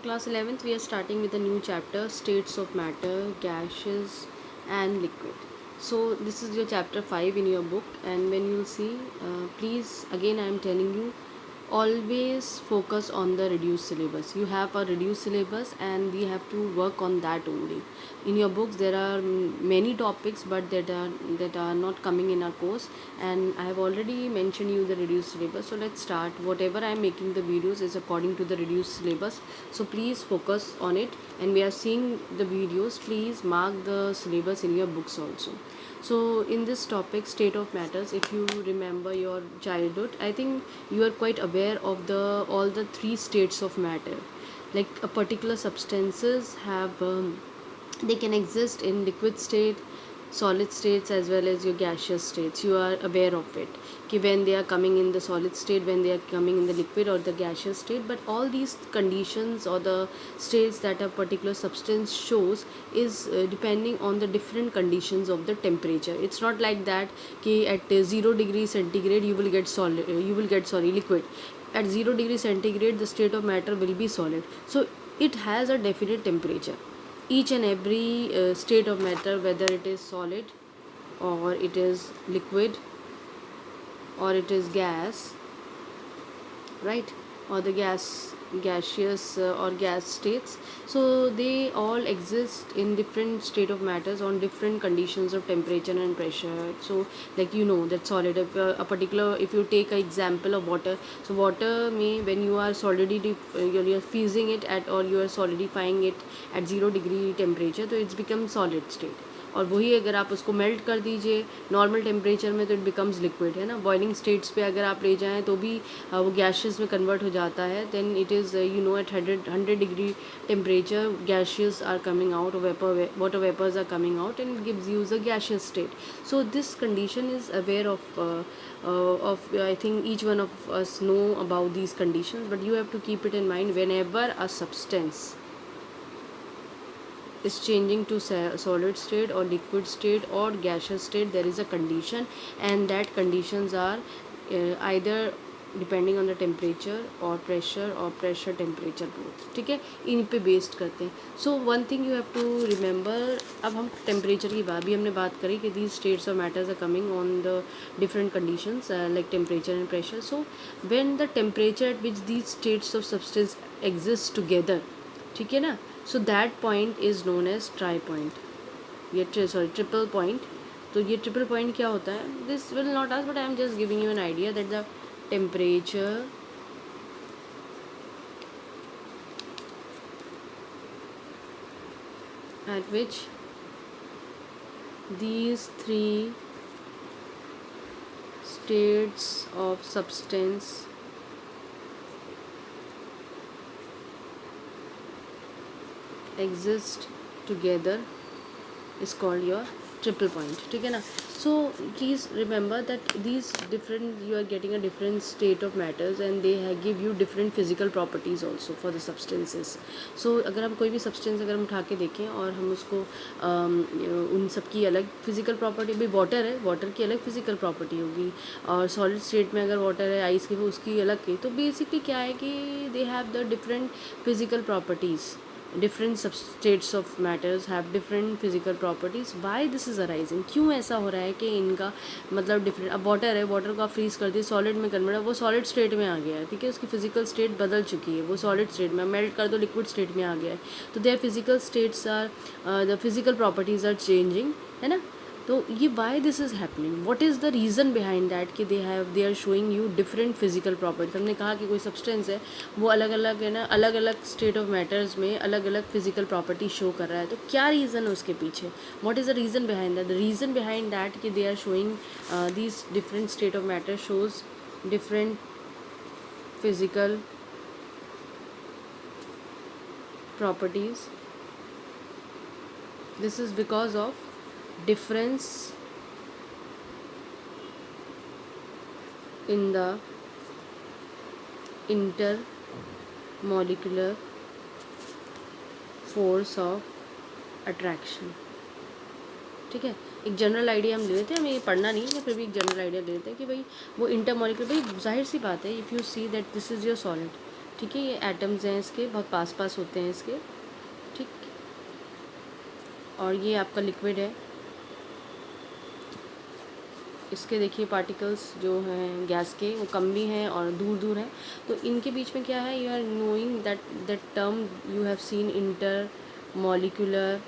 Class 11th, we are starting with a new chapter, states of matter, gaseous and liquid. So this is your chapter 5 in your book, and when you'll see, please, again I am telling you, always focus on the reduced syllabus. You have a reduced syllabus and we have to work on that only. In your books there are many topics, but that are not coming in our course, and I have already mentioned you the reduced syllabus. So let's start. Whatever I am making the videos is according to the reduced syllabus, so please focus on it. And we are seeing the videos, please mark the syllabus in your books also. So in this topic, state of matters, if you remember your childhood, I think you are quite aware of the all the three states of matter. Like a particular substances have they can exist in liquid state, solid states, as well as your gaseous states. You are aware of it, when they are coming in the solid state, when they are coming in the liquid or the gaseous state. But all these conditions or the states that a particular substance shows is depending on the different conditions of the temperature. It's not like that at 0 degree centigrade you will get solid, liquid. At 0 degree centigrade the state of matter will be solid. So it has a definite temperature. Each and every state of matter, whether it is solid or it is liquid or it is gas, right, or the gaseous or gas states, so they all exist in different state of matters on different conditions of temperature and pressure. So like that solid, if a particular, if you take an example of water, so water may, when you are you're freezing it at, or you are solidifying it at 0 degree temperature, so it's become solid state. और वही अगर आप उसको melt कर दीजिए normal temperature में, तो it becomes liquid, है ना. बॉइलिंग स्टेट्स पे अगर आप ले जाएं तो भी वो गैसेस में कन्वर्ट हो जाता है. Then it is at 100 degree temperature gases are coming out, water vapours are coming out, and it gives us a gaseous state. So this condition is aware of I think each one of us know about these conditions, but you have to keep it in mind whenever a substance is changing to solid state or liquid state or gaseous state, there is a condition, and that conditions are either depending on the temperature or pressure temperature both. ठीक है, इन पे based करते हैं. So one thing you have to remember. अब हम temperature की बात भी हमने बात करी कि these states of matters are coming on the different conditions like temperature and pressure. So when the temperature at which these states of substance exist together, ठीक है ना, so that point is known as tri point. ये triple point. तो ये triple point क्या होता है? This will not ask, but I am just giving you an idea that the temperature at which these three states of substance exist together is called your triple point. ठीक है ना. So please remember that these different, you are getting a different state of matters and they give you different physical properties also for the substances. So अगर हम कोई भी substance अगर हम उठा के देखें और हम उसको उन सब की अलग physical property, भी water है, water की अलग physical property होगी, और solid state में अगर water है, ice की, उसकी अलग की. तो basically क्या है कि they have the different physical properties. Different substates of matters have different physical properties. Why this is arising? क्यों ऐसा हो रहा है कि इनका मतलब डिफरेंट. अब वाटर है, वाटर को आप फ्रीज कर दिए, सॉलिड में कन्वर्ट है, वो सॉलिड स्टेट में आ गया है, ठीक है, उसकी फिजिकल स्टेट बदल चुकी है, वो सॉलिड स्टेट में. मेल्ट कर दो, लिक्विड स्टेट में आ गया है. तो their physical states are, the physical properties are changing, है ना. तो ये why this is happening, what is the reason behind that कि they are showing you different physical properties. हमने कहा कि कोई सब्सटेंस है, वो अलग अलग, है ना, अलग अलग स्टेट ऑफ मैटर्स में अलग अलग फिजिकल प्रॉपर्टी शो कर रहा है. तो क्या रीज़न है उसके पीछे? What is the reason behind that? The reason behind that कि they are showing these different state of matter shows different physical properties. This is because of difference in the intermolecular force of attraction. ठीक है, एक general idea हम ले लेते हैं, हमें ये पढ़ना नहीं है, फिर भी एक जनरल आइडिया ले लेते हैं कि भाई वो इंटरमोलिकुलर, भाई जाहिर सी बात है, if you see that this is your solid, ठीक है, ये एटम्स हैं इसके, बहुत पास पास होते हैं इसके, ठीक। और ये आपका लिक्विड है, इसके देखिए पार्टिकल्स जो हैं गैस के वो कम भी हैं और दूर दूर हैं। तो इनके बीच में क्या है, you are knowing that term you have seen, intermolecular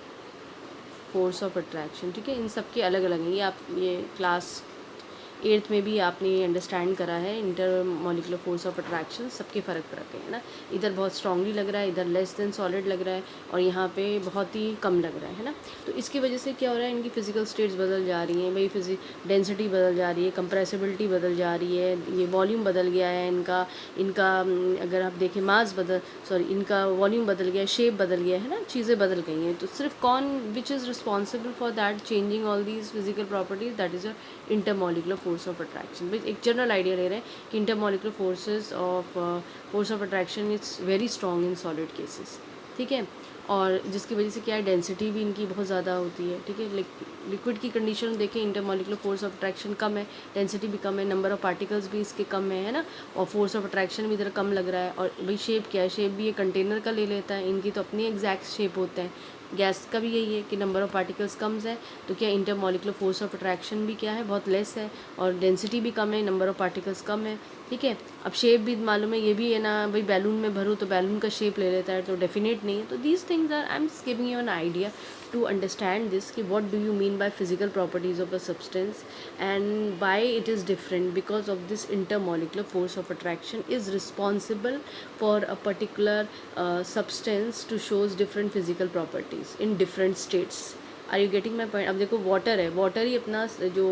force of attraction, ठीक है। इन सब के अलग अलग हैं, ये आप ये क्लास 8th में भी आपने ये अंडरस्टैंड करा है, inter molecular force of attraction, सबके फ़र्क पड़ते हैं ना। इधर बहुत स्ट्रांगली लग रहा है, इधर लेस देन सॉलिड लग रहा है, और यहाँ पे बहुत ही कम लग रहा है ना। तो इसकी वजह से क्या हो रहा है, इनकी फिजिकल स्टेट्स बदल जा रही हैं भाई, डेंसिटी बदल जा रही है, कंप्रेसिबिलिटी बदल जा रही है, ये वॉल्यूम बदल गया है इनका इनका अगर आप देखें मास इनका वॉल्यूम बदल गया है, शेप बदल गया है ना, चीज़ें बदल गई हैं। तो सिर्फ कौन which is responsible for that changing all these physical properties, that is intermolecular force of attraction. भाई एक जनरल आइडिया ले रहे हैं कि intermolecular force of attraction is very strong in solid cases, ठीक है। और जिसकी वजह से क्या है, डेंसिटी भी इनकी बहुत ज़्यादा होती है, ठीक है। लिक्विड की कंडीशन देखें, इंटरमॉलिकुलर फोर्स ऑफ अट्रैक्शन कम है, डेंसिटी भी कम है, नंबर ऑफ पार्टिकल्स भी इसके कम है ना, और फोर्स ऑफ अट्रैक्शन भी इधर कम लग रहा है। और भाई शेप क्या है, शेप भी ये कंटेनर का ले लेता है, इनकी तो अपनी एग्जैक्ट शेप होता है। गैस का भी यही है कि नंबर ऑफ पार्टिकल्स कम है, तो क्या इंटरमॉलिकुलर फोर्स ऑफ अट्रैक्शन भी क्या है, बहुत लेस है, और डेंसिटी भी कम है, नंबर ऑफ पार्टिकल्स कम है, ठीक है। अब शेप भी मालूम है, ये भी है ना भाई, बैलून में भरूँ तो बैलून का शेप ले लेता है, तो डेफिनेट नहीं है। तो these things are, I am just giving you an idea to understand this कि what do you mean by physical properties of a substance and why it is different, because of this intermolecular force of attraction is responsible for a particular substance to shows different physical properties in different states. Are you getting my point. अब देखो water है, water ही अपना जो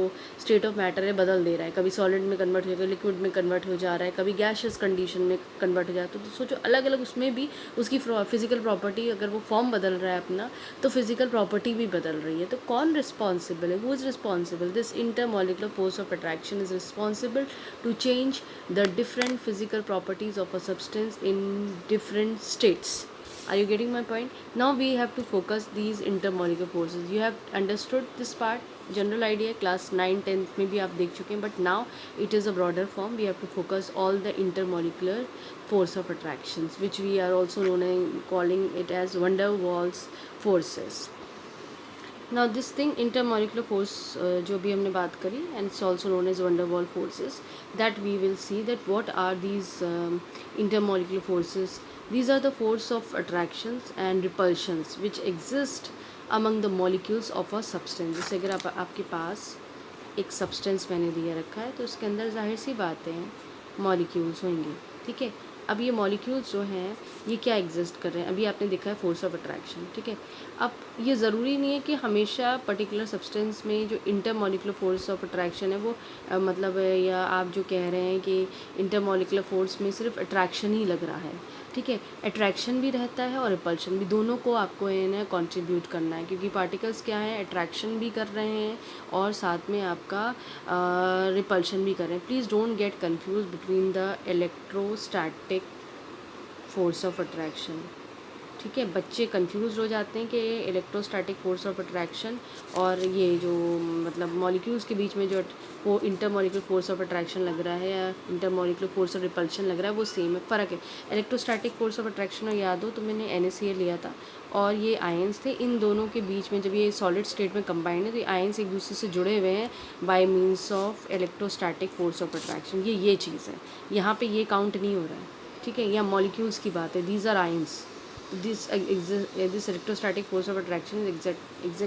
state of matter है बदल दे रहा है, कभी सॉलिड में कन्वर्ट हो जाएगा, लिक्विड में कन्वर्ट हो जा रहा है, कभी गैशियस कंडीशन में कन्वर्ट हो जाता है। तो सोचो अलग अलग उसमें भी उसकी फिजिकल प्रॉपर्टी, अगर वो फॉर्म बदल रहा है अपना, तो फिजिकल प्रॉपर्टी भी बदल रही है। तो कौन रिस्पॉन्सिबल है, who is responsible, this intermolecular force of attraction is responsible to change the different physical properties of a substance in different states. Are you getting my point? Now we have to focus these intermolecular forces. You have understood this part, general idea, class 9 10th में भी आप देख चुके हैं, but now it is a broader form. We have to focus all the intermolecular force of attractions, which we are also calling it as van der Waals forces. Now this thing intermolecular force जो भी हमने बात करी, and it's also known as van der Waals forces, that we will see that what are these intermolecular forces. These are the force of attractions and repulsions which exist among the molecules of a substance. जैसे अगर आपके पास एक substance मैंने दिया रखा है, तो उसके अंदर जाहिर सी बातें हैं molecules होंगे, ठीक है। अब ये मॉलिक्यूल्स जो हैं ये क्या एग्जिस्ट कर रहे हैं, अभी आपने देखा है फोर्स ऑफ अट्रैक्शन, ठीक है। अब ये ज़रूरी नहीं है कि हमेशा पर्टिकुलर सब्सटेंस में जो इंटरमॉलिकुलर फोर्स ऑफ अट्रैक्शन है वो मतलब या आप जो कह रहे हैं कि इंटरमॉलिकुलर फोर्स में सिर्फ अट्रैक्शन ही लग रहा है, ठीक है। अट्रैक्शन भी रहता है और रिपल्शन भी, दोनों को आपको इन्हें कंट्रीब्यूट करना है, क्योंकि पार्टिकल्स क्या है, अट्रैक्शन भी कर रहे हैं और साथ में आपका रिपल्शन भी कर रहे हैं। Please don't get confuse between the electrostatic force of attraction, ठीक है। बच्चे कंफ्यूज हो जाते हैं कि इलेक्ट्रोस्टैटिक फोर्स ऑफ अट्रैक्शन और ये जो मतलब मॉलिक्यूल्स के बीच में जो वो इंटरमॉलिकुलर फोर्स ऑफ अट्रैक्शन लग रहा है या इंटरमॉलिकुलर फोर्स ऑफ रिपल्शन लग रहा है, वो सेम है, फ़र्क है। इलेक्ट्रोस्टैटिक फोर्स ऑफ अट्रैक्शन और याद हो तो मैंने NaCl लिया था और ये आयंस थे, इन दोनों के बीच में जब ये सॉलिड स्टेट में कंबाइंड है तो ये आयंस एक दूसरे से जुड़े हुए हैं bye means of electrostatic force of attraction. ये चीज़ है, यहाँ पे ये काउंट नहीं हो रहा है, ठीक है। यहाँ मॉलिक्यूल्स की बात है, these are ions, this electrostatic force of attraction is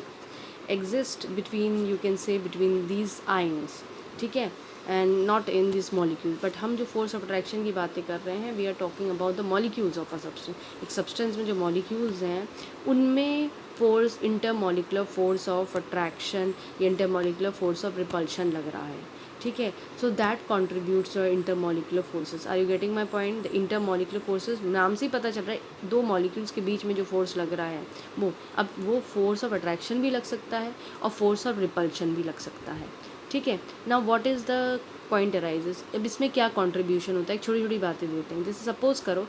exist between, you can say, between these ions, ठीक है, and not in this molecule. but हम जो force of attraction की बातें कर रहे हैं, we are talking about the molecules of a substance. एक substance में जो molecules हैं उनमें force intermolecular force of attraction या intermolecular force of repulsion लग रहा है, ठीक है। So that contributes intermolecular forces. Are you getting my point. The intermolecular forces नाम से ही पता चल रहा है, दो मॉलिक्यूल्स के बीच में जो फोर्स लग रहा है वो, अब वो फोर्स ऑफ अट्रैक्शन भी लग सकता है और फोर्स ऑफ रिपल्शन भी लग सकता है, ठीक है। Now what is the point arises, अब इसमें क्या कॉन्ट्रीब्यूशन होता है, एक छोटी छोटी बातें देते हैं। जैसे सपोज करो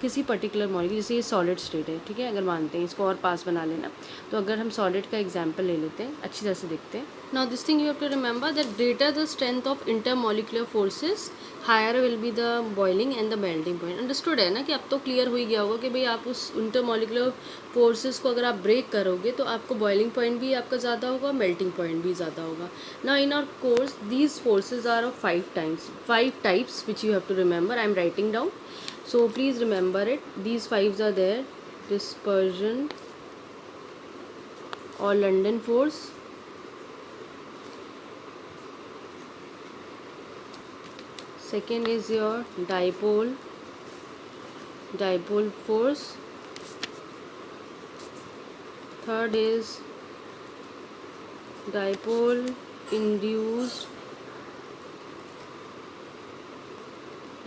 किसी पर्टिकुलर मॉलिक्यूल, जैसे ये सॉलिड स्टेट है, ठीक है, अगर मानते हैं इसको और पास बना लेना, तो अगर हम सॉलिड का एग्जाम्पल ले लेते हैं, अच्छी तरह से देखते हैं. Now this thing you have to remember that greater the strength of intermolecular forces higher will be the boiling and the melting point. Understood है ना, कि अब तो क्लियर हो ही गया होगा कि भाई आप उस इंटरमॉलिक्यूलर फोर्सेस को अगर आप ब्रेक करोगे तो आपको बॉइलिंग पॉइंट भी आपका ज़्यादा होगा, मेल्टिंग पॉइंट भी ज़्यादा होगा. Now in our course these forces are of 5 types which you have to remember. I am writing down, so please remember it. These 5s are there: dispersion or London force, second is your dipole force, third is dipole induced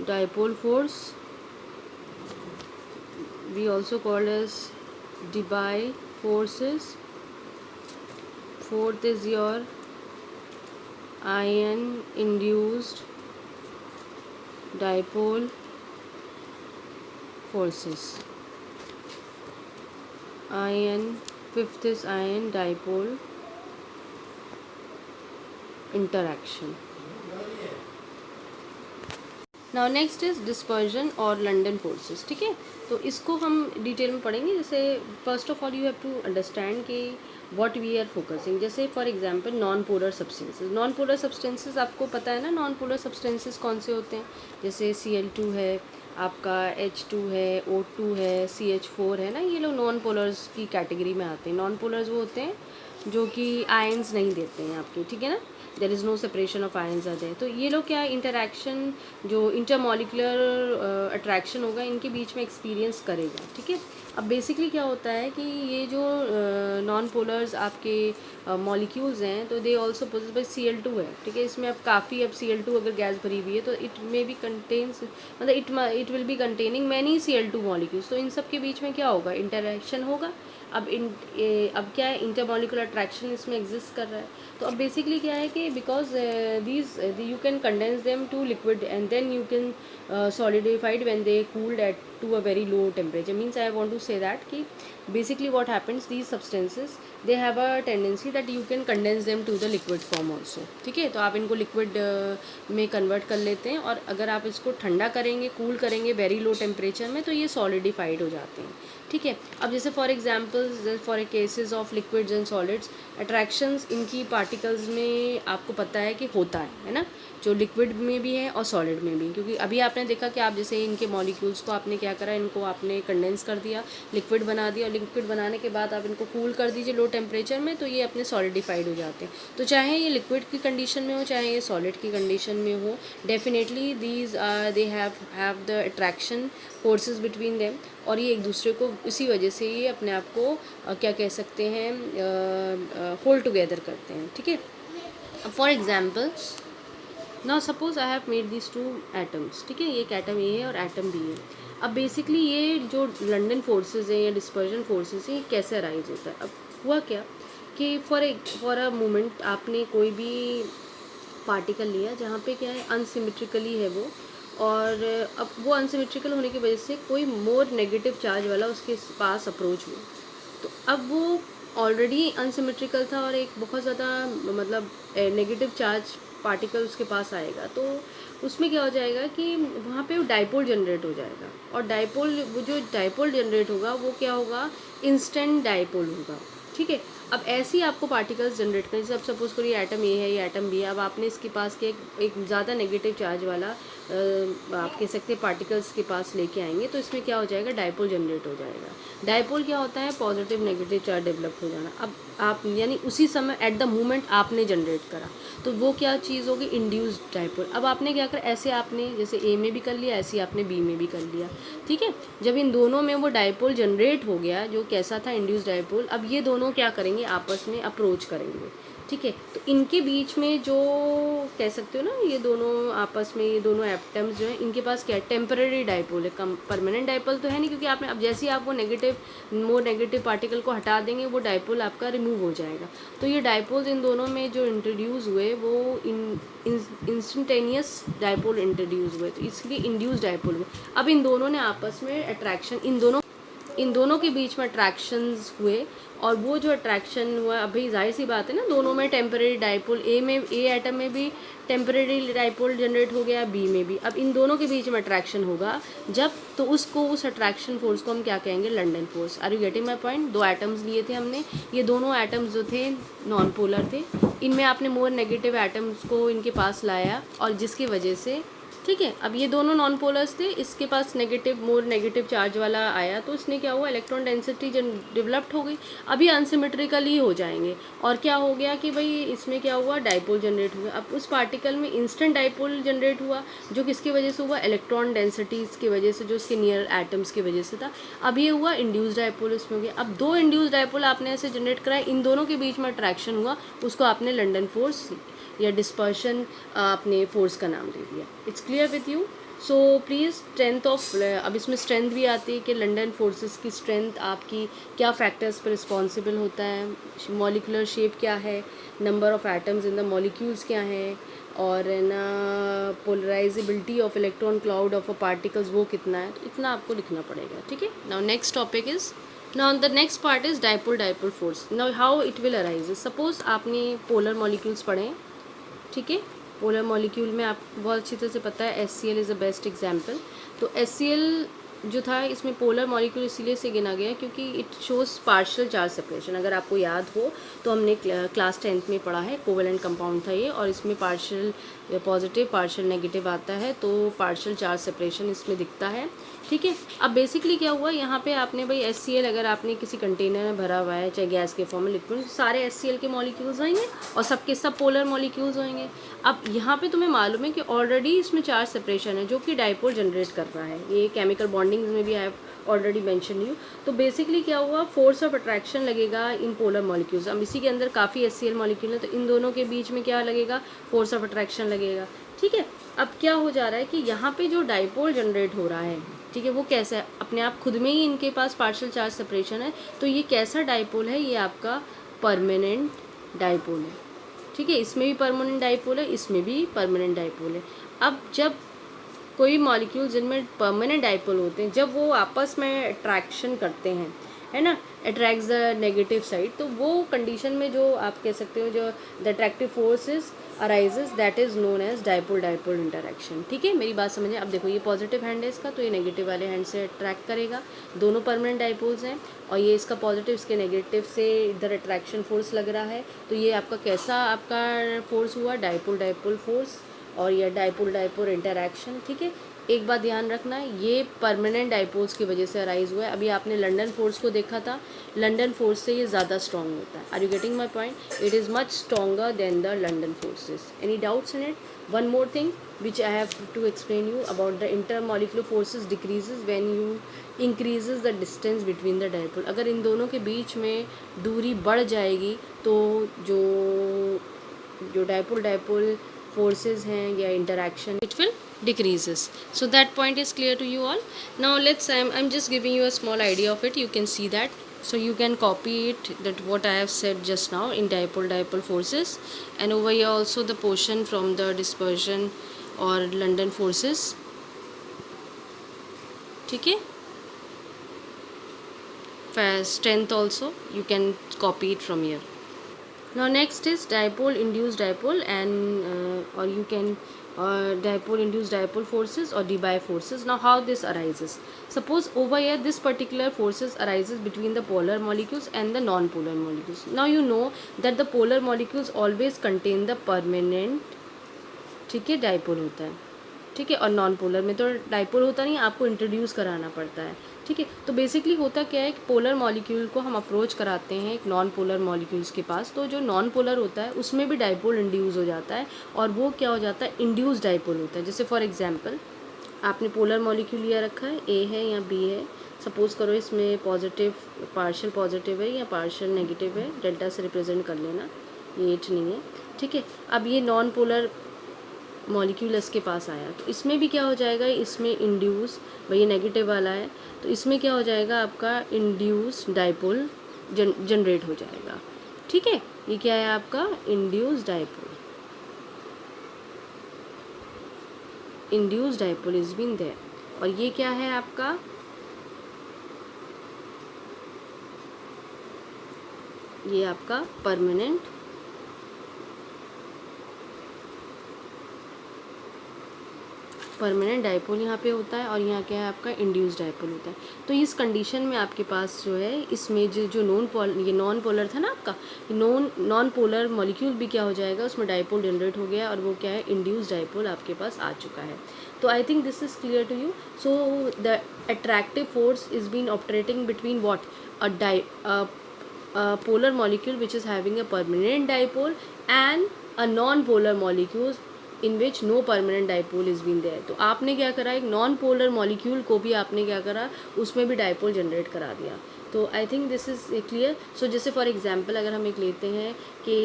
dipole force, we also call as Debye forces. Fourth is your ion induced dipole forces. Fifth is ion dipole interaction. Now next is dispersion और London forces. ठीक है, तो इसको हम detail में पढ़ेंगे. जैसे first of all you have to understand कि व्हाट वी आर फोकसिंग. जैसे for example non polar substances. Non polar substances आपको पता है ना, नॉन पोलर सब्सटेंसेस कौन से होते हैं. जैसे Cl2 है, आपका H2 है, O2 है, CH4 है ना, ये लोग नॉन पोलर्स की कैटेगरी में आते हैं. नॉन पोलर्स वो होते हैं जो कि आयंस नहीं देते हैं आपके, ठीक है ना, there is no separation of ions are there. तो ये लोग क्या इंटरैक्शन, जो इंटरमॉलिक्यूलर अट्रैक्शन होगा इनके बीच में एक्सपीरियंस करेगा. ठीक है, अब बेसिकली क्या होता है कि ये जो नॉन पोलर्स आपके मॉलिक्यूल्स हैं, तो they also poses bye Cl2 है. ठीक है, इसमें अब काफ़ी, अब Cl2 अगर गैस भरी हुई है तो इट मे बी कंटेन्स, मतलब it will be containing many Cl2 molecules. तो इन सब के बीच में क्या होगा, इंटरैक्शन होगा. अब अब क्या है, इंटरमॉलिक्यूलर अट्रैक्शन इसमें एग्जिस्ट कर रहा है. तो अब बेसिकली क्या है कि because these you can condense them to liquid and then you can solidified when they cooled at to a very low temperature. Means I want to say that कि basically what happens, these substances they have a tendency that you can condense them to the liquid form also. ठीक है, तो आप इनको liquid में convert कर लेते हैं, और अगर आप इसको ठंडा करेंगे, कूल करेंगे वेरी लो टेम्परेचर में, तो ये सॉलिडिफाइड हो जाते हैं. ठीक है, अब जैसे for examples, for cases of liquids and solids, attractions इनकी पार्टिकल्स में आपको पता है कि होता है ना, जो लिक्विड में भी है और सॉलिड में भी. क्योंकि अभी आपने देखा कि आप जैसे इनके मॉलिक्यूल्स को आपने क्या करा, इनको आपने कंडेंस कर दिया, लिक्विड बना दिया, और लिक्विड बनाने के बाद आप इनको कूल कर दीजिए लो टेम्परेचर में, तो ये अपने सॉलिडिफाइड हो जाते हैं. तो चाहे ये लिक्विड की कंडीशन में हो, चाहे ये सॉलिड की कंडीशन में हो, definitely these they have the attraction forces between them, और ये एक दूसरे को इसी वजह से ये अपने आप को क्या कह सकते हैं, होल्ड टुगेदर करते हैं. ठीक है, for example now suppose I have made this 2 atoms. ठीक है, एक एटम ए है और एटम बी है. अब बेसिकली ये जो लंडन फोर्सेस हैं या डिस्पर्जन फोर्सेस हैं, ये कैसे अराइज होता है. अब हुआ क्या कि फॉर अ मोमेंट आपने कोई भी पार्टिकल लिया जहाँ पे क्या है, अनसिमेट्रिकली है वो, और अब वो अनसिमेट्रिकल होने की वजह से कोई मोर नेगेटिव चार्ज वाला उसके पास अप्रोच हुआ. तो अब वो ऑलरेडी अनसिमेट्रिकल था और एक बहुत ज़्यादा मतलब नेगेटिव चार्ज पार्टिकल उसके पास आएगा, तो उसमें क्या हो जाएगा कि वहाँ पे वो डाइपोल जनरेट हो जाएगा. और डाइपोल, वो जो डाइपोल जनरेट होगा वो क्या होगा, इंस्टेंट डाइपोल होगा. ठीक है, अब ऐसे ही आपको पार्टिकल्स जनरेट करें. जैसे अब सपोज करिए एटम ए है, ये एटम बी है. अब आपने इसके पास के एक ज़्यादा नेगेटिव चार्ज वाला आप कह सकते हैं पार्टिकल्स के पास लेके आएंगे, तो इसमें क्या हो जाएगा, डाइपोल जनरेट हो जाएगा. डाइपोल क्या होता है, पॉजिटिव नेगेटिव चार्ज डेवलप हो जाना. अब आप यानी उसी समय एट द मोमेंट आपने जनरेट करा, तो वो क्या चीज़ होगी, इंड्यूस्ड डाइपोल. अब आपने क्या करा, ऐसे आपने जैसे ए में भी कर लिया, ऐसे आपने बी में भी कर लिया. ठीक है, जब इन दोनों में वो डाइपोल जनरेट हो गया जो कैसा था, इंड्यूस्ड डाइपोल, अब ये दोनों क्या करेंगे, आपस में अप्रोच करेंगे. ठीक है। तो इनके बीच में जो कह सकते हो ना, ये दोनों आपस में, ये दोनों एटम्स जो हैं, इनके पास क्या है, टेम्पररी डाइपोल है। कम परमानेंट डाइपोल तो है नहीं, क्योंकि आपने अब जैसे ही आप वो मोर नेगेटिव पार्टिकल को हटा देंगे, वो डाइपोल आपका रिमूव हो जाएगा। तो ये डाइपोल्स इन दोनों में जो इंट्रोड्यूस हुए वो इंस्टेंटेनियस डाइपोल इंट्रोड्यूस हुए, तो इसलिए इंड्यूस डाइपोल हुए। अब इन दोनों ने आपस में अट्रैक्शन, इन दोनों के बीच में अट्रैक्शंस हुए, और वो जो अट्रैक्शन हुआ, अभी जाहिर सी बात है ना, दोनों में टेम्परेरी डाइपोल, ए एटम में भी टेम्परेरी डाइपोल जनरेट हो गया, बी में भी। अब इन दोनों के बीच में अट्रैक्शन होगा जब, तो उस अट्रैक्शन फोर्स को हम क्या कहेंगे, London force. Are you getting my point? दो एटम्स लिए थे हमने, ये दोनों एटम्स जो थे नॉन पोलर थे, इनमें आपने मोर नेगेटिव एटम्स को इनके पास लाया, और जिसकी वजह से, ठीक है, अब ये दोनों नॉन पोलर्स थे, इसके पास मोर नेगेटिव चार्ज वाला आया, तो इसने क्या हुआ, इलेक्ट्रॉन डेंसिटी डेवलप्ड हो गई। अभी अनसिमेट्रिकली हो जाएंगे, और क्या हो गया कि भाई इसमें क्या हुआ, डाइपोल जनरेट हुआ। अब उस पार्टिकल में इंस्टेंट डाइपोल जनरेट हुआ, जो किसकी वजह से हुआ, इलेक्ट्रॉन डेंसिटीज़ की वजह से, जो उसके नियर एटम्स की वजह से था। अब ये हुआ इंड्यूस डाइपोल, इसमें हो गया। अब दो इंड्यूस डाइपोल आपने ऐसे जनरेट कराए, इन दोनों के बीच में अट्रैक्शन हुआ, उसको आपने लंडन फोर्स या डिस्पर्शन आपने फोर्स का नाम दे दिया। It's clear with you? So please strength of, अब इसमें स्ट्रेंथ भी आती है कि लंडन फोर्सेस की स्ट्रेंथ आपकी क्या फैक्टर्स पर रिस्पॉन्सिबल होता है, मॉलिकुलर शेप क्या है, number of atoms in the molecules क्या हैं, और ना polarisability of electron cloud of a particles वो कितना है, तो इतना आपको लिखना पड़ेगा। ठीक है। Now next topic is, now the next part is dipole force. Now how it will arise, suppose आपने पोलर मॉलिक्यूल्स पढ़े हैं, ठीक है। पोलर मॉलिक्यूल में आपको बहुत अच्छी तरह से पता है, HCl is the best example. तो HCl जो था, इसमें पोलर मॉलिक्यूल इसीलिए से गिना गया क्योंकि it shows partial charge separation. अगर आपको याद हो तो हमने क्लास 10th में पढ़ा है, कोवेलेंट कंपाउंड था ये, और इसमें पार्शियल पॉजिटिव पार्शियल नेगेटिव आता है, तो पार्शियल चार्ज सेपरेशन इसमें दिखता है। ठीक है। अब बेसिकली क्या हुआ यहाँ पे, आपने भाई HCl अगर आपने किसी कंटेनर में भरा हुआ है, चाहे गैस के फॉर्म में, लिक्विड, सारे HCl के मॉलिक्यूल्स आएंगे और सबके सब पोलर मॉलिक्यूल्स होंगे। अब यहाँ पे तुम्हें मालूम है कि ऑलरेडी इसमें चार्ज सेपरेशन है जो कि डाइपोल जनरेट कर रहा है, ये केमिकल बॉन्डिंग्स में भी I have already mention you. तो बेसिकली क्या हुआ, फोर्स ऑफ अट्रैक्शन लगेगा इन पोलर मॉलिक्यूल्स। अब इसी के अंदर काफ़ी HCl मॉलिक्यूल है, तो इन दोनों के बीच में क्या लगेगा, फोर्स ऑफ अट्रैक्शन लगेगा। ठीक है। अब क्या हो जा रहा है कि यहाँ पे जो डाइपोल जनरेट हो रहा है, ठीक है, वो कैसा है, अपने आप खुद में ही इनके पास पार्शियल चार्ज सेपरेशन है, तो ये कैसा डाइपोल है, ये आपका परमानेंट डाइपोल है। ठीक है। इसमें भी परमानेंट डाइपोल है, इसमें भी परमानेंट डाइपोल है। अब जब कोई मॉलिक्यूल जिनमें परमानेंट डाइपोल होते हैं, जब वो आपस में अट्रैक्शन करते हैं, है ना, अट्रैक्ट्स द नेगेटिव साइड, तो वो कंडीशन में जो आप कह सकते हो, जो the attractive forces arises, that is known as dipole dipole interaction. ठीक है, मेरी बात समझे। अब देखो, ये पॉजिटिव हैंड है इसका, तो ये नेगेटिव वाले हैंड से अट्रैक्ट करेगा, दोनों परमानेंट डाइपोल्स हैं, और ये इसका पॉजिटिव, इसके नेगेटिव से इधर अट्रैक्शन फोर्स लग रहा है, तो ये आपका कैसा आपका फोर्स हुआ, डाइपोल डाइपोल फोर्स, और ये डाइपोल डाइपोल इंटरैक्शन। ठीक है। एक बात ध्यान रखना, ये परमानेंट डाइपोल्स की वजह से अराइज हुआ है। अभी आपने लंडन फोर्स को देखा था, लंडन फोर्स से ये ज़्यादा स्ट्रॉन्ग होता है। Are you getting my point? It is much stronger than the London forces. Any doubts in it? One more thing which I have to explain you about the intermolecular forces decreases when you increases the distance between the dipole. अगर इन दोनों के बीच में दूरी बढ़ जाएगी, तो जो dipole dipole forces हैं या interaction, it will decreases. So that point is clear to you all. Now I'm just giving you a small idea of it. You can see that, so you can copy it, that what I have said just now in dipole forces, and over here also the portion from the dispersion or London forces. ठीक है। Strength also you can copy it from here. Now next is dipole induced dipole, and or you can dipole induced dipole forces or Debye forces. Now how this arises? Suppose over here this particular forces arises between the polar molecules and the non-polar molecules. Now you know that the polar molecules always contain the permanent, ठीक है, dipole होता है। ठीक है। और non polar में तो dipole होता नहीं, आपको इंट्रोड्यूस कराना पड़ता है। ठीक है। तो बेसिकली होता क्या है कि पोलर मॉलिक्यूल को हम अप्रोच कराते हैं एक नॉन पोलर मॉलिक्यूल्स के पास, तो जो नॉन पोलर होता है उसमें भी डाइपोल इंड्यूस हो जाता है, और वो क्या हो जाता है, इंड्यूस डाइपोल होता है। जैसे फॉर एग्जांपल आपने पोलर मॉलिक्यूल लिया रखा है, ए है या बी है, सपोज करो इसमें पॉजिटिव पार्शियल पॉजिटिव है या पार्शियल नेगेटिव है, डेल्टा से रिप्रेजेंट कर लेना। ये 8 नहीं है, ठीक है। अब ये नॉन पोलर मॉलिक्यूल इसके पास आया, तो इसमें भी क्या हो जाएगा, इसमें इंड्यूस, भाई ये नेगेटिव वाला है, तो इसमें क्या हो जाएगा, आपका इंड्यूस डाइपोल जनरेट हो जाएगा, ठीक है। ये क्या है आपका induce dipole, induce dipole is been there. और ये क्या है आपका, ये आपका परमानेंट डाइपोल यहाँ पे होता है, और यहाँ क्या है आपका इंड्यूस डाइपोल होता है। तो इस कंडीशन में आपके पास जो है, इसमें जो ये नॉन पोलर था ना आपका, नॉन पोलर मॉलिक्यूल भी क्या हो जाएगा, उसमें डाइपोल जनरेट हो गया, और वो क्या है इंड्यूस डाइपोल आपके पास आ चुका है। तो I think this is clear to you. So the attractive force is been operating between what, polar molecule which is having a permanent dipole and a non-polar molecule in which no permanent dipole is been there। तो आपने क्या करा, एक non polar molecule को भी आपने क्या करा, उसमें भी डाइपोल जनरेट करा दिया। तो I think this is clear. So जैसे फॉर एग्जांपल अगर हम एक लेते हैं कि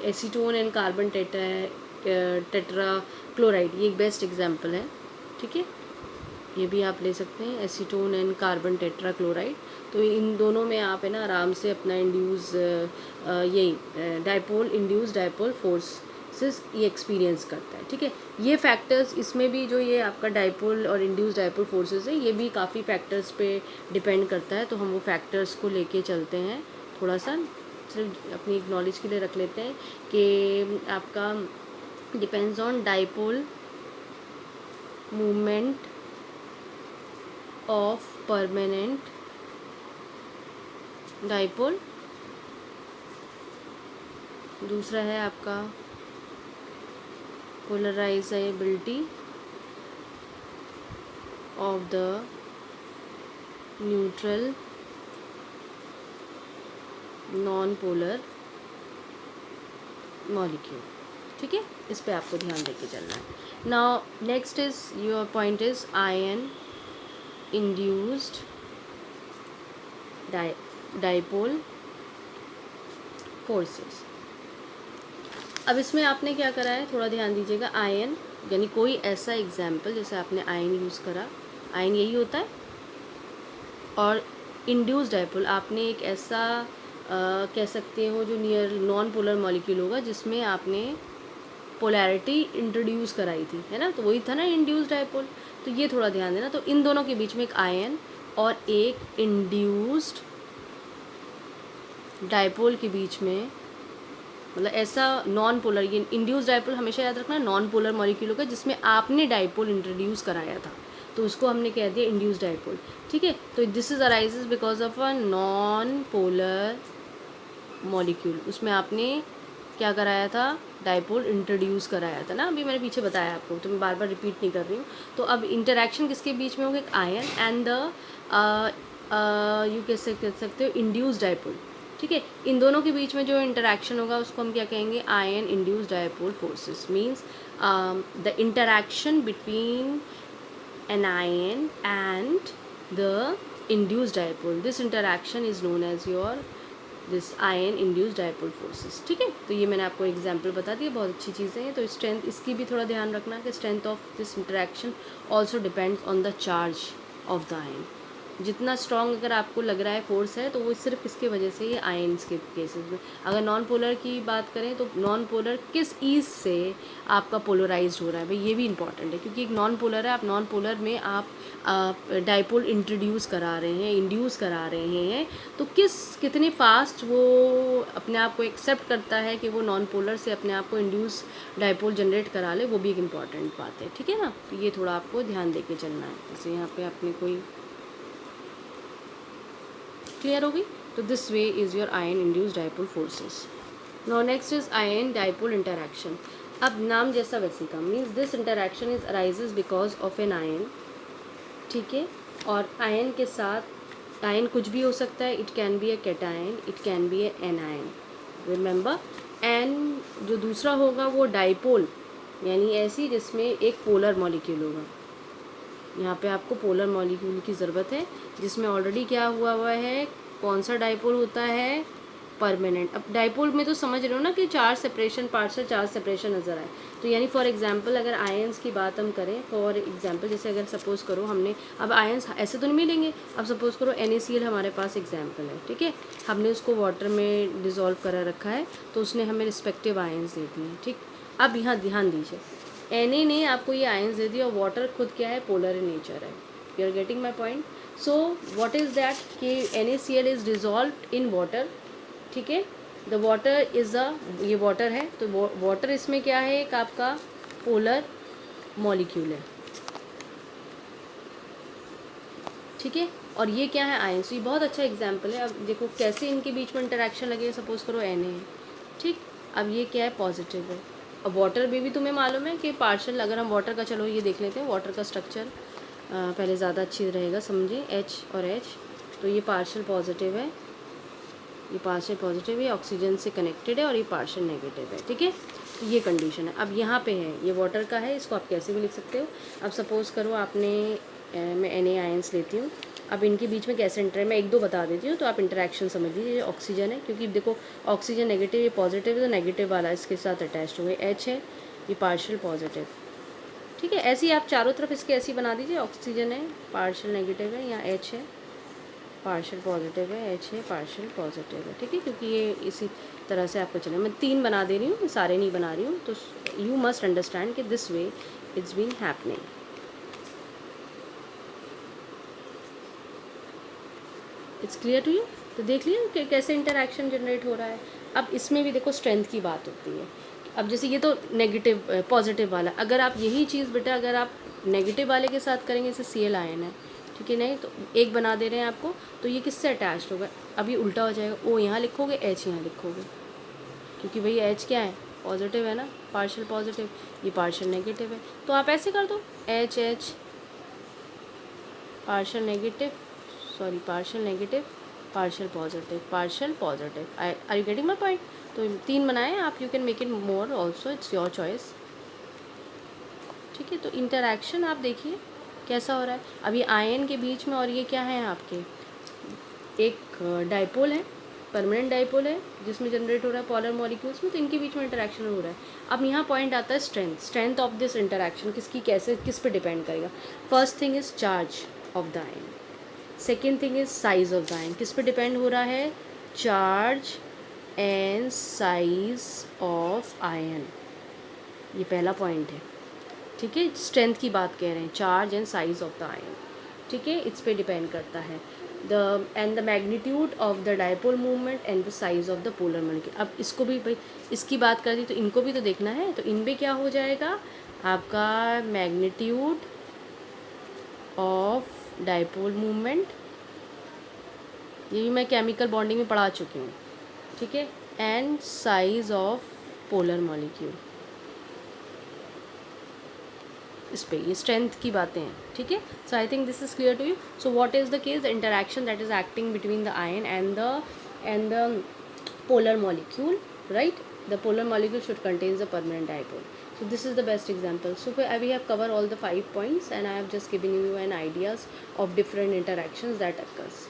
acetone and carbon tetrachloride, ये एक बेस्ट एग्जांपल है, ठीक है। ये भी आप ले सकते हैं, acetone and carbon tetra chloride. तो इन दोनों में आप है ना आराम से अपना इंड्यूस यही डाइपोल, इंड्यूस डाइपोल फोर्सेस ये एक्सपीरियंस करता है, ठीक है। ये फैक्टर्स इसमें भी जो ये आपका डाइपोल और इंड्यूस डाइपोल फोर्सेस है, ये भी काफ़ी फैक्टर्स पे डिपेंड करता है। तो हम वो फैक्टर्स को लेके चलते हैं, थोड़ा सा सिर्फ अपनी एक नॉलेज के लिए रख लेते हैं कि आपका depends on dipole movement of permanent dipole. दूसरा है आपका polarisability of the neutral non polar molecule, ठीक है। इस पे आपको ध्यान देके चलना है। Now next is your point is ion induced dipole forces. अब इसमें आपने क्या करा है, थोड़ा ध्यान दीजिएगा। आयन यानी कोई ऐसा एग्जाम्पल, जैसे आपने आयन यूज़ करा, आयन यही होता है, और इंड्यूस डाइपोल आपने एक ऐसा कह सकते हो जो नियर नॉन पोलर मॉलिक्यूल होगा जिसमें आपने पोलैरिटी इंट्रोड्यूस कराई थी, है ना, तो वही था ना इंड्यूस डाइपोल। तो ये थोड़ा ध्यान देना। तो इन दोनों के बीच में एक आयन और एक इंड्यूस्ड डाइपोल के बीच में, मतलब ऐसा नॉन पोलर, ये इंड्यूस डाइपोल हमेशा याद रखना नॉन पोलर मॉलिक्यूल होगा जिसमें आपने डाइपोल इंट्रोड्यूस कराया था, तो उसको हमने कह दिया इंड्यूस डाइपोल, ठीक है। तो this is arises because of a non polar molecule, उसमें आपने क्या कराया था, डाइपोल इंट्रोड्यूस कराया था ना, अभी मैंने पीछे बताया आपको, तो मैं बार बार रिपीट नहीं कर रही हूँ। तो अब इंटरेक्शन किसके बीच में होगा, एक आयन एंड द यू कैसे कह सकते हो इंड्यूस डाइपोल, ठीक है। इन दोनों के बीच में जो इंटरेक्शन होगा उसको हम क्या कहेंगे, ion induce dipole forces. Means the interaction between an ion and the induced dipole, this interaction is known as your this ion induced dipole forces, ठीक है। तो ये मैंने आपको एग्जांपल बता दिया, बहुत अच्छी चीज़ें हैं। तो स्ट्रेंथ इसकी भी थोड़ा ध्यान रखना कि strength of this interaction also depends on the charge of the ion. जितना स्ट्रॉन्ग अगर आपको लग रहा है फोर्स है, तो वो सिर्फ किसके वजह से, ये आयन्स के केसेस में। अगर नॉन पोलर की बात करें तो नॉन पोलर किस ईज से आपका पोलराइज्ड हो रहा है, भाई ये भी इंपॉर्टेंट है, क्योंकि एक नॉन पोलर है, आप नॉन पोलर में आप डाइपोल इंट्रोड्यूस करा रहे हैं, इंड्यूस करा रहे हैं, तो कितने फास्ट वो अपने आप को एक्सेप्ट करता है कि वो नॉन पोलर से अपने आप को इंड्यूस डाइपोल जनरेट करा ले, वो भी एक इम्पॉर्टेंट बात है, ठीक है ना। तो ये थोड़ा आपको ध्यान दे के चलना है। जैसे यहाँ पे आपने कोई क्लियर हो गई। तो this way is your ion induced dipole forces. Now next is ion dipole interaction. अब नाम जैसा वैसे का, means this interaction is arises because of an ion, ठीक है। और आयन के साथ, आयन कुछ भी हो सकता है, it can be a cation, it can be an anion, remember. एन जो दूसरा होगा वो डाइपोल, यानी ऐसी जिसमें एक पोलर मॉलिक्यूल होगा। यहाँ पे आपको पोलर मॉलिक्यूल की ज़रूरत है जिसमें ऑलरेडी क्या हुआ है, कौन सा डाइपोल होता है, परमानेंट। अब डाइपोल में तो समझ रहे हो ना कि 4 सेपरेशन पार्शियल 4 सेपरेशन नज़र आए। तो यानी फॉर एग्जांपल अगर आयंस की बात हम करें, फॉर एग्जांपल जैसे अगर सपोज़ करो हमने अब आयंस ऐसे तो नहीं मिलेंगे, अब सपोज़ करो NaCl हमारे पास एग्जांपल है, ठीक है, हमने उसको वाटर में डिज़ोल्व करा रखा है, तो उसने हमें रिस्पेक्टिव आयंस दे दिए, ठीक। अब यहाँ ध्यान दीजिए, Na ने आपको ये आयंस दे दिया और वाटर खुद क्या है, पोलर इन नेचर है। You are getting my point. So what is that कि NaCl is dissolve in water, ठीक है। द वाटर इज़ ये वाटर है, तो वाटर इसमें क्या है, एक आपका पोलर मॉलिक्यूल है, ठीक है। और ये क्या है, आयन। तो ये बहुत अच्छा एग्जाम्पल है। अब देखो कैसे इनके बीच में इंटरेक्शन लगे, सपोज करो Na है, ठीक। अब ये क्या है, पॉजिटिव है। अब वाटर में भी तुम्हें मालूम है कि पार्शियल, अगर हम वाटर का, चलो ये देख लेते हैं वाटर का स्ट्रक्चर पहले ज़्यादा अच्छी रहेगा समझें, H और H। तो ये पार्शियल पॉजिटिव है, ये पार्शियल पॉजिटिव है, ऑक्सीजन से कनेक्टेड है, और ये पार्शियल नेगेटिव है, ठीक है। ये कंडीशन है। अब यहाँ पे है, ये वाटर का है, इसको आप कैसे भी लिख सकते हो। अब सपोज़ करो आपने मैं Na आयंस लेती हूँ। अब इनके बीच में कैसे इंटर, मैं 1-2 बता देती हूँ तो आप इंटरेक्शन समझ लीजिए। ये ऑक्सीजन है, क्योंकि देखो ऑक्सीजन नेगेटिव, ये पॉजिटिव है, तो नेगेटिव वाला इसके साथ अटैच हो गया। H है, ये पार्शियल पॉजिटिव, ठीक है। ऐसे ही आप चारों तरफ इसके ऐसी बना दीजिए, ऑक्सीजन है, पार्शियल नेगेटिव है, यहाँ H है, पार्शियल पॉजिटिव है, H है, पार्शियल पॉजिटिव है, ठीक है। क्योंकि ये इसी तरह से आपको चले, मैं 3 बना दे रही हूँ, सारे नहीं बना रही हूँ। तो यू मस्ट अंडरस्टैंड कि this way it's been happening. It's clear to you. तो देख लिया कि कैसे इंटरेक्शन जनरेट हो रहा है। अब इसमें भी देखो स्ट्रेंथ की बात होती है। अब जैसे ये तो नेगेटिव पॉजिटिव वाला, अगर आप यही चीज़ बेटा अगर आप नेगेटिव वाले के साथ करेंगे, जैसे Cl आयन है, ठीक है, नहीं तो एक बना दे रहे हैं आपको, तो ये किससे अटैच्ड होगा, अब ये उल्टा हो जाएगा, O यहाँ लिखोगे, H यहाँ लिखोगे, क्योंकि भाई H क्या है, पॉजिटिव है ना, पार्शियल पॉजिटिव, ये पार्शियल नेगेटिव है। तो आप ऐसे कर दो, H partial negative, sorry partial negative, partial positive. Are you getting my point. तो 3 बनाए आप, you can make it more also, it's your choice, ठीक है। तो इंटरेक्शन आप देखिए कैसा हो रहा है। अब ये आयन के बीच में, और ये क्या है आपके, एक डाइपोल है, परमानेंट डाइपोल है, जिसमें जनरेट हो रहा है पॉलर मॉलिक्यूल्स में, तो इनके बीच में इंटरेक्शन हो रहा है। अब यहाँ पॉइंट आता है स्ट्रेंथ ऑफ दिस इंटरेक्शन, किसकी कैसे किस पे डिपेंड करेगा। First thing is charge of the ion, second thing is size of the ion, किस पे डिपेंड हो रहा है, charge and size of ion, ये पहला पॉइंट है, ठीक है। स्ट्रेंथ की बात कह रहे हैं, charge and size of the ion, ठीक है, इस पे डिपेंड करता है। The magnitude of the dipole movement and the size of the polar molecule. अब इसको भी भाई, इसकी बात कर दी तो इनको भी तो देखना है, तो इनमें क्या हो जाएगा आपका, मैग्नीट्यूड ऑफ डाइपोल मूवमेंट, ये भी मैं केमिकल बॉन्डिंग में पढ़ा चुकी हूँ, ठीक है, and size of polar molecule, इस पे ये स्ट्रेंथ की बातें हैं, ठीक है। So I think this is clear to you. So what is the case, the interaction that is acting between the ion and the polar molecule, right? The polar molecule should contains the permanent dipole. So this is the best example. So we have covered all the 5 points, and I have just given you an ideas of different interactions that occurs.